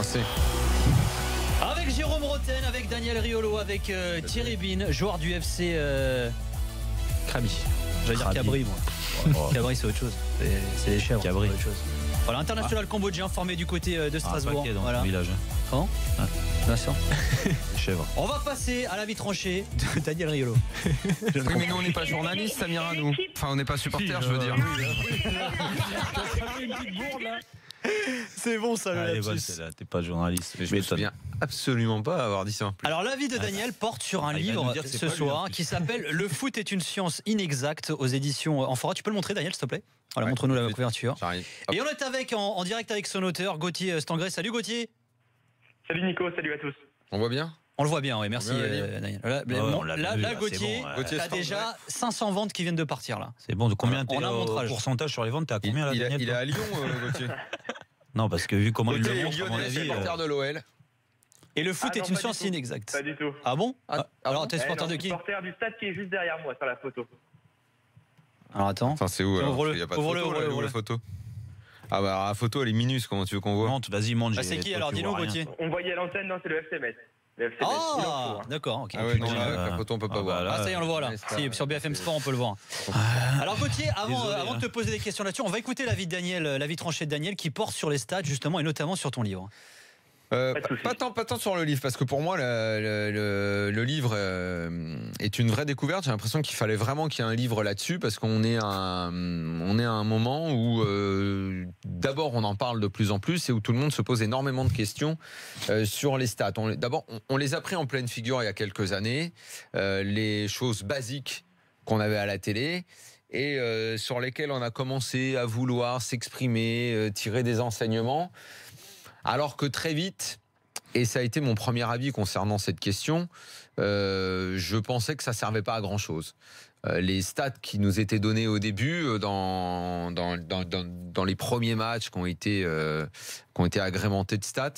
Merci. Avec Jérôme Roten, avec Daniel Riolo, avec Thierry Bin, joueur du FC Krabi. J'allais dire Cabri, moi. Cabri, c'est autre chose. C'est les chèvres. Cabri. C'est autre chose. Voilà, international cambodgien formé du côté de Strasbourg. Dans voilà. le village. Comment bien sûr. Les chèvres. On va passer à l'avis tranché de Daniel Riolo. Oui, mais nous, on n'est pas journalistes, Samira, nous. Enfin, on n'est pas supporters, je veux dire. C'est bon, ça, le lapsus. T'es pas journaliste. Je me souviens absolument pas avoir dit ça. Alors l'avis de Daniel porte sur un il va livre nous dire que c'est ce pas lui, soir en plus. qui s'appelle Le foot est une science inexacte aux éditions Amphora. Tu peux le montrer, Daniel, s'il te plaît? Voilà, Ouais, montre-nous la tout de suite. couverture. J'arrive. Et on est avec en direct avec son auteur, Gauthier Stangré. Salut Gauthier. Salut Nico, salut à tous. On voit bien? On le voit bien, oui, merci On voit bien, Daniel. on l'a Là, vu, là, là, Gauthier, c'est bon, Gauthier t'as Stangré. déjà 500 ventes qui viennent de partir là. C'est bon, de combien On a un montrage. pourcentage sur les ventes? T'es à combien là, Daniel? Il est à Lyon, Gauthier. Non, parce que vu comment il Gauthier le est montre, à mon lyonnais, avis. supporter de l'OL. Et le foot Ah est non, une pas science du tout. inexacte. Pas du tout. Ah bon? Alors bon t'es supporter non, de qui? Supporter du stade qui est juste derrière moi sur la photo. Alors attends. Enfin, c'est où? Ouvre-le, Il n'y a pas de ouvre-le, photo, là, ouvre-le. où la photo? Ah bah, alors, la photo, elle est minus, comment tu veux qu'on voit? Monte, vas-y, monte. Bah, c'est qui toi, alors? tu Dis-nous, vois rien. Gauthier. On voyait à l'antenne, non, c'est le FC Metz. Le FC Metz, il en Ah, faut, hein. d'accord, ok. Ah ouais, non, dis, là, la photo, on peut pas ah voir. bah là, Ah, ça y est, on le voit là. Ouais, c'est Si, ça. sur BFM Sport, on peut le voir. Alors Gauthier, avant de te poser des questions là-dessus, on va écouter l'avis de Daniel, l'avis tranché de Daniel qui porte sur les stats justement et notamment sur ton livre. Pas de souci. Pas tant sur le livre, parce que pour moi, le livre est une vraie découverte. J'ai l'impression qu'il fallait vraiment qu'il y ait un livre là-dessus, parce qu'on est à un moment où, d'abord, on en parle de plus en plus et où tout le monde se pose énormément de questions sur les stats. D'abord, on les a pris en pleine figure il y a quelques années, les choses basiques qu'on avait à la télé, et sur lesquelles on a commencé à vouloir s'exprimer, tirer des enseignements. Alors que très vite, et ça a été mon premier avis concernant cette question, je pensais que ça ne servait pas à grand-chose. Les stats qui nous étaient donnés au début, dans les premiers matchs qui ont été agrémentés de stats,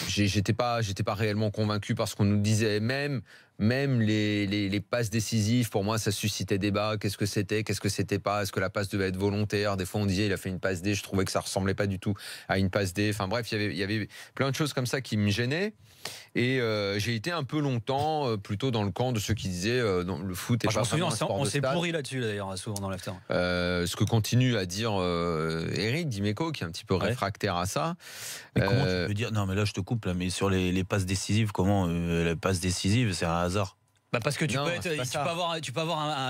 j'étais pas réellement convaincu parce qu'on nous disait même les passes décisives, pour moi ça suscitait débat. Qu'est-ce que c'était pas? Est-ce que la passe devait être volontaire? Des fois on disait il a fait une passe D, je trouvais que ça ressemblait pas du tout à une passe D. Enfin bref, il y avait plein de choses comme ça qui me gênaient, et j'ai été un peu longtemps plutôt dans le camp de ceux qui disaient non, le foot est Je pas me souviens, vraiment un sport on de s'est stade. pourri là-dessus d'ailleurs souvent dans l'after. Ce que continue à dire Eric Dimeco, qui est un petit peu réfractaire à ça. Mais comment tu peux dire? Non, mais là, je te coupe, là, mais sur les passes décisives, comment les passes décisives, c'est un hasard? Bah parce que tu Non, peux c'est pas ça. avoir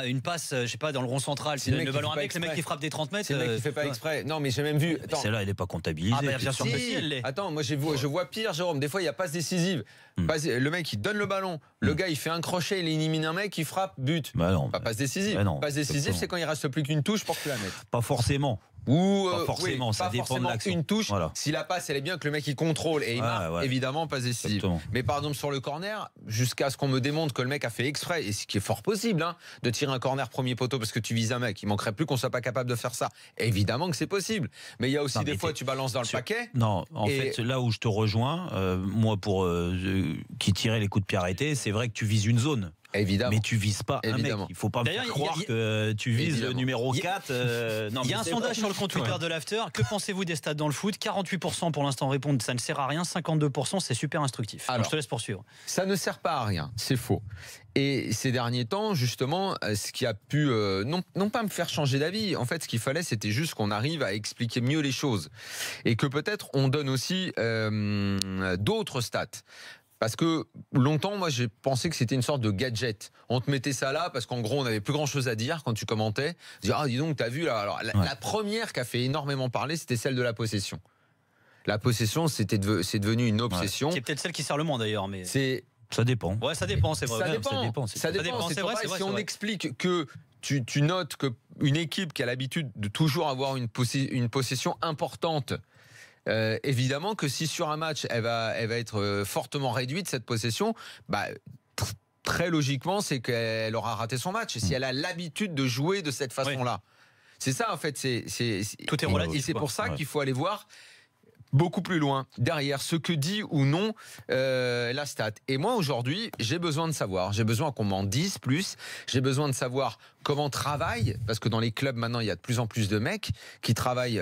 une passe, je sais pas, dans le rond central, C'est tu le donnes mec le qui ballon à fait un pas mec, le mec exprès. qui frappe des 30 mètres. C'est le mec qui fait pas exprès. Non, mais j'ai même vu. Attends. Celle-là, elle n'est pas comptabilisée. Ah bah bien sûr que Si. si, elle l'est. Attends, moi je vois pire, Jérôme. Des fois, il y a passe décisive. Le mec, il donne le ballon. Le gars, il fait un crochet, il élimine un mec, il frappe, but. Bah non. Pas passe décisive. Bah non, Passe décisive, exactement. c'est quand il reste plus qu'une touche pour que tu la mettes. Pas forcément. Ou Pas forcément, oui, ça pas dépend de forcément l'action. une touche. Voilà. Si la passe, elle est bien, que le mec il contrôle et il marque, ouais. évidemment, passe décisive. Exactement. Mais par exemple sur le corner, jusqu'à ce qu'on me démontre que le mec a fait exprès, et ce qui est fort possible, hein, de tirer un corner premier poteau parce que tu vises un mec. Il manquerait plus qu'on soit pas capable de faire ça. Évidemment que c'est possible. Mais il y a aussi Non, des mais fois tu balances dans le paquet. Non, en Et- fait, là où je te rejoins, moi, pour qui tirait les coups de pied arrêtés, c'est vrai que tu vises une zone. Évidemment. Mais tu vises pas un mec. Évidemment. Il faut pas me D'ailleurs, faire il y a- croire que tu vises Évidemment. le numéro Il y a- 4. Non, Il y a mais un c'est sondage vrai. sur le compte Twitter de l'After. Que pensez-vous des stats dans le foot? 48% pour l'instant répondent ça ne sert à rien. 52% c'est super instructif. Donc, Alors. je te laisse poursuivre. Ça ne sert pas à rien, c'est faux. Et ces derniers temps, justement, ce qui a pu, non pas me faire changer d'avis, en fait, ce qu'il fallait, c'était juste qu'on arrive à expliquer mieux les choses. Et que peut-être on donne aussi d'autres stats. Parce que longtemps, moi, j'ai pensé que c'était une sorte de gadget. On te mettait ça là parce qu'en gros, on n'avait plus grand-chose à dire quand tu commentais. Dire, ah, dis donc, t'as vu là. Alors, la première qui a fait énormément parler, c'était celle de la possession. La possession, c'est devenu une obsession. Qui est peut-être celle qui sert le moins d'ailleurs. Mais... Ça dépend. Ouais, ça dépend, c'est vrai. Ça Ouais, dépend. ça dépend, c'est- Ça ça dépend. dépend, C'est c'est vrai, pareil, c'est vrai, si c'est on vrai. explique que tu notes qu'une équipe qui a l'habitude de toujours avoir une possession importante, évidemment que si sur un match elle va être fortement réduite cette possession, bah, très logiquement c'est qu'elle aura raté son match. Si elle a l'habitude de jouer de cette façon-là, c'est ça en fait. Tout est relatif, Et c'est quoi. pour ça qu'il faut aller voir beaucoup plus loin derrière ce que dit ou non la stat. Et moi aujourd'hui, j'ai besoin de savoir, j'ai besoin qu'on m'en dise plus, j'ai besoin de savoir comment travaille, parce que dans les clubs maintenant il y a de plus en plus de mecs qui travaillent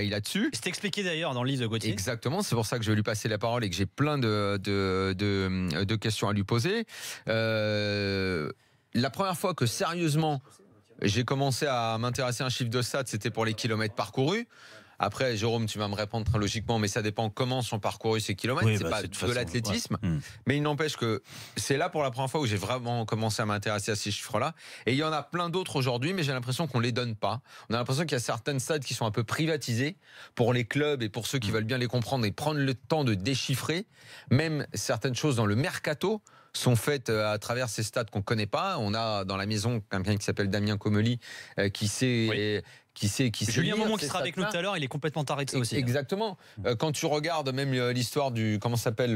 là-dessus. C'est expliqué d'ailleurs dans le livre de Gauthier. Exactement, c'est pour ça que je vais lui passer la parole et que j'ai plein de questions à lui poser. La première fois que sérieusement j'ai commencé à m'intéresser à un chiffre de stats, c'était pour les kilomètres parcourus. Après, Jérôme, tu vas me répondre très logiquement, mais ça dépend comment sont parcourus ces kilomètres. Oui, c'est pas de l'athlétisme. Ouais. Mais il n'empêche que c'est là pour la première fois où j'ai vraiment commencé à m'intéresser à ces chiffres-là. Et il y en a plein d'autres aujourd'hui, mais j'ai l'impression qu'on ne les donne pas. On a l'impression qu'il y a certaines stats qui sont un peu privatisées pour les clubs et pour ceux qui veulent bien les comprendre et prendre le temps de déchiffrer. Même certaines choses dans le mercato sont faites à travers ces stats qu'on ne connaît pas. On a dans la maison quelqu'un qui s'appelle Damien Comely qui sait... Oui. Qui sait Julien Momont qui sera avec nous tout à l'heure, il est complètement taré de ça aussi. Exactement. Quand tu regardes même l'histoire du... Comment s'appelle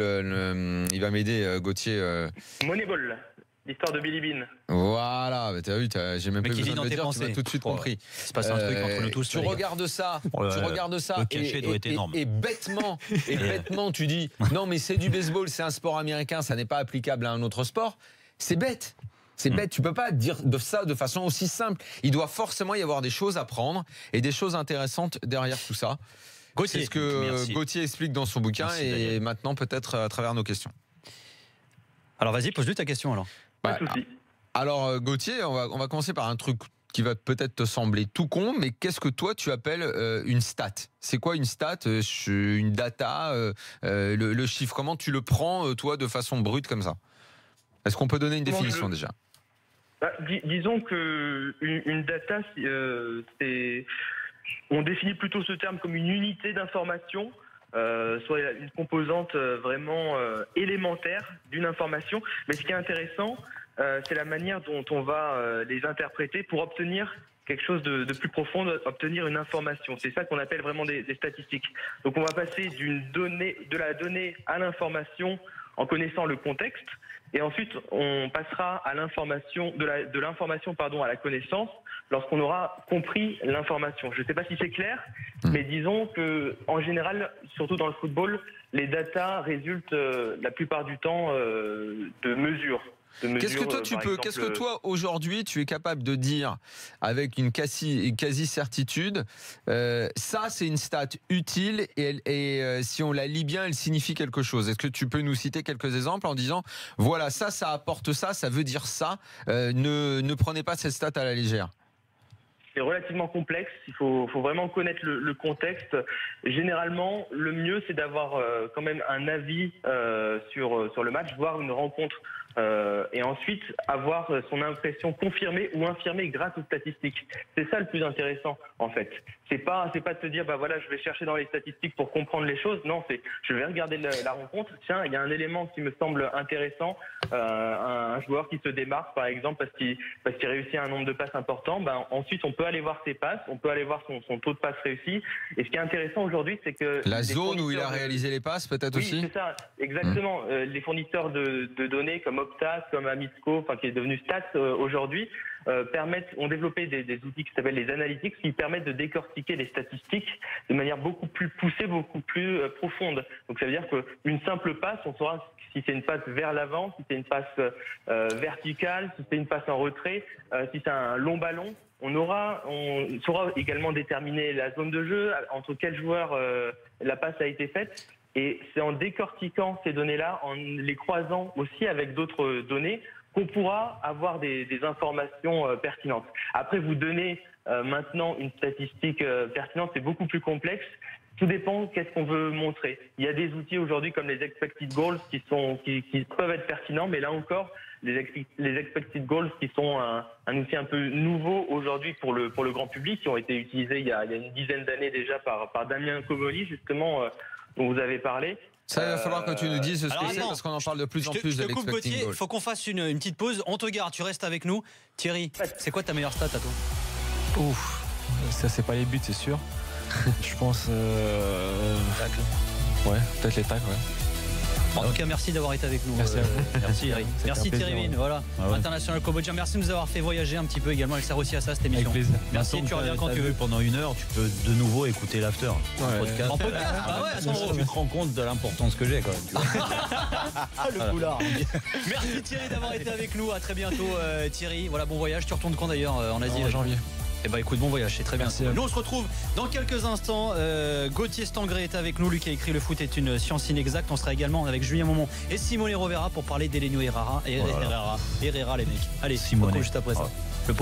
il va m'aider, Gauthier. Moneyball, l'histoire de Billy Bean. Voilà, t'as vu, j'ai même pas besoin de le dire, tu m'as tout de suite compris. C'est pas un truc entre nous tous. Tu regardes ça, le cachet doit être énorme. Et bêtement, tu dis, non mais c'est du baseball, c'est un sport américain, ça n'est pas applicable à un autre sport. C'est bête. C'est bête, tu peux pas dire de ça de façon aussi simple. Il doit forcément y avoir des choses à prendre et des choses intéressantes derrière tout ça. C'est ce que Gauthier explique dans son bouquin. Merci, et Daniel. maintenant peut-être à travers nos questions. Alors vas-y, pose-lui ta question alors. Pas de souci. Alors Gauthier, on va commencer par un truc qui va peut-être te sembler tout con, mais qu'est-ce que toi tu appelles une stat? C'est quoi une stat? Une data? Le chiffre? Comment tu le prends toi de façon brute comme ça? Est-ce qu'on peut donner une définition déjà? Disons que une data, on définit plutôt ce terme comme une unité d'information, soit une composante vraiment élémentaire d'une information. Mais ce qui est intéressant, c'est la manière dont on va les interpréter pour obtenir quelque chose de plus profond, obtenir une information. C'est ça qu'on appelle vraiment des statistiques. Donc on va passer de la donnée à l'information en connaissant le contexte. Et ensuite, on passera à l'information, de l'information à la connaissance lorsqu'on aura compris l'information. Je ne sais pas si c'est clair, mais disons que en général, surtout dans le football, les datas résultent la plupart du temps de mesures. Qu'est-ce que toi aujourd'hui tu es capable de dire avec une quasi-certitude ça c'est une stat utile et si on la lit bien elle signifie quelque chose? Est-ce que tu peux nous citer quelques exemples en disant voilà ça apporte ça veut dire ça, ne prenez pas cette stat à la légère? C'est relativement complexe, il faut vraiment connaître le contexte. Généralement, le mieux c'est d'avoir quand même un avis sur le match, voire une rencontre. Et ensuite avoir son impression confirmée ou infirmée grâce aux statistiques. C'est ça le plus intéressant en fait. C'est pas de se dire bah voilà je vais chercher dans les statistiques pour comprendre les choses. Non, c'est je vais regarder la rencontre. Tiens, il y a un élément qui me semble intéressant. Un joueur qui se démarque par exemple parce qu'il réussit un nombre de passes important. Ben ensuite on peut aller voir ses passes, on peut aller voir son taux de passes réussi. Et ce qui est intéressant aujourd'hui, c'est que la zone où il a réalisé les passes peut-être aussi. Oui, c'est ça, exactement. Les fournisseurs de données comme Opta, comme Amisco, qui est devenu Stats aujourd'hui, ont développé des outils qui s'appellent les analytics qui permettent de décortiquer les statistiques de manière beaucoup plus poussée, beaucoup plus profonde. Donc ça veut dire qu'une simple passe, on saura si c'est une passe vers l'avant, si c'est une passe verticale, si c'est une passe en retrait, si c'est un long ballon. On saura également déterminer la zone de jeu, entre quels joueurs la passe a été faite. Et c'est en décortiquant ces données-là, en les croisant aussi avec d'autres données, qu'on pourra avoir des informations pertinentes. Après, vous donner maintenant une statistique pertinente, c'est beaucoup plus complexe. Tout dépend qu'est-ce qu'on veut montrer. Il y a des outils aujourd'hui comme les expected goals qui peuvent être pertinents, mais là encore, les expected goals qui sont un outil un peu nouveau aujourd'hui pour le grand public, qui ont été utilisés il y a une dizaine d'années déjà par Damien Comely, justement, dont vous avez parlé. Ça, il va falloir que tu nous dises ce que c'est, parce qu'on en parle de plus en plus de l'expected goal. Il faut qu'on fasse une petite pause. On te garde, tu restes avec nous. Thierry, c'est quoi ta meilleure stat à toi? Ouf, ça c'est pas les buts, c'est sûr. Je pense. Tacle. Ouais, peut-être les tacles, ouais. En tout cas, merci d'avoir été avec nous. Merci à vous. Merci Thierry. Merci Thierry Bin, voilà. Ah ouais. International cambodgien. Merci de nous avoir fait voyager un petit peu également. Elle sert aussi à ça, cette émission. Avec plaisir. Merci, tu reviens quand tu veux. Pendant 1 heure, tu peux de nouveau écouter l'after. En podcast. En podcast, bah ouais, à son Tu te rends compte de l'importance que j'ai quand même. Tu vois. le boulard. Merci Thierry d'avoir été avec nous. À très bientôt Thierry. Voilà, bon voyage. Tu retournes quand d'ailleurs en Asie? En janvier. Eh ben écoute, bon voyage, c'est très bien. Merci. Nous on se retrouve dans quelques instants. Gauthier Stangré est avec nous, lui qui a écrit Le foot est une science inexacte. On sera également avec Julien Momon et Simone Rovera pour parler d'Elenio Herrera. Herrera les mecs. Allez, Simone. juste après ça. Le